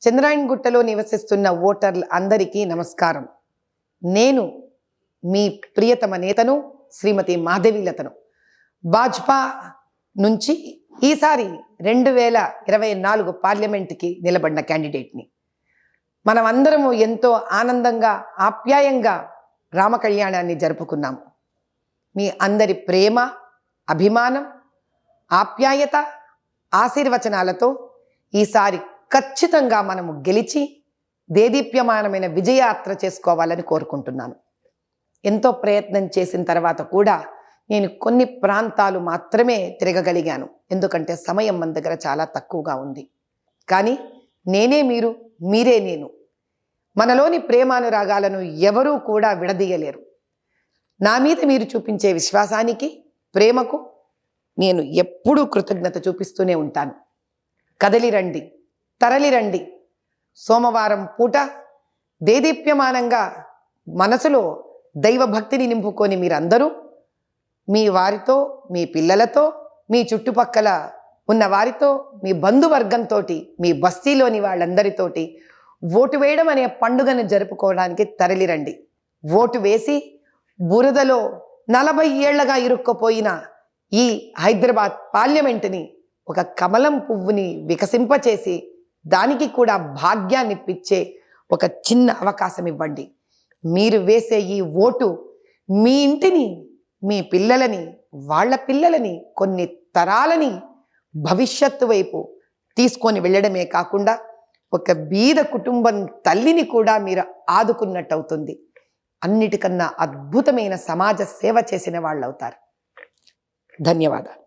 చంద్రాయణగుట్టలో నివసిస్తున్న ఓటర్లు అందరికీ నమస్కారం. నేను మీ ప్రియతమ నేతను శ్రీమతి మాధవీలతను. భాజపా నుంచి ఈసారి 2024 పార్లమెంట్కి నిలబడిన క్యాండిడేట్ని. మనం అందరము ఎంతో ఆనందంగా ఆప్యాయంగా రామ కళ్యాణాన్ని జరుపుకున్నాము. మీ అందరి ప్రేమ, అభిమానం, ఆప్యాయత, ఆశీర్వచనాలతో ఈసారి ఖచ్చితంగా మనము గెలిచి దేదీప్యమానమైన విజయయాత్ర చేసుకోవాలని కోరుకుంటున్నాను. ఎంతో ప్రయత్నం చేసిన తర్వాత కూడా నేను కొన్ని ప్రాంతాలు మాత్రమే తిరగగలిగాను. ఎందుకంటే సమయం మన దగ్గర చాలా తక్కువగా ఉంది. కానీ నేనే మీరు, మీరే నేను. మనలోని ప్రేమానురాగాలను ఎవరూ కూడా విడదీయలేరు. నా మీద మీరు చూపించే విశ్వాసానికి, ప్రేమకు నేను ఎప్పుడూ కృతజ్ఞత చూపిస్తూనే ఉంటాను. కదలిరండి, తరలిరండి. సోమవారం పూట దేదీప్యమానంగా మనసులో దైవభక్తిని నింపుకొని మీరందరూ మీ వారితో, మీ పిల్లలతో, మీ చుట్టుపక్కల ఉన్న వారితో, మీ బంధువర్గంతో, మీ బస్తీలోని వాళ్ళందరితోటి ఓటు వేయడం అనే పండుగను జరుపుకోవడానికి తరలిరండి. ఓటు వేసి బురదలో 40 ఏళ్లగా ఇరుక్కుపోయిన ఈ హైదరాబాద్ పార్లమెంటుని ఒక కమలం పువ్వుని వికసింపచేసి దానికి కూడా భాగ్యాన్ని ఇప్పించే ఒక చిన్న అవకాశం ఇవ్వండి. మీరు వేసే ఈ ఓటు మీ ఇంటిని, మీ పిల్లలని, వాళ్ళ పిల్లలని, కొన్ని తరాలని భవిష్యత్తు వైపు తీసుకొని వెళ్ళడమే కాకుండా ఒక బీద కుటుంబం తల్లిని కూడా మీరు ఆదుకున్నట్టు అవుతుంది. అన్నిటికన్నా అద్భుతమైన సమాజ సేవ చేసిన వాళ్ళు అవుతారు. ధన్యవాదాలు.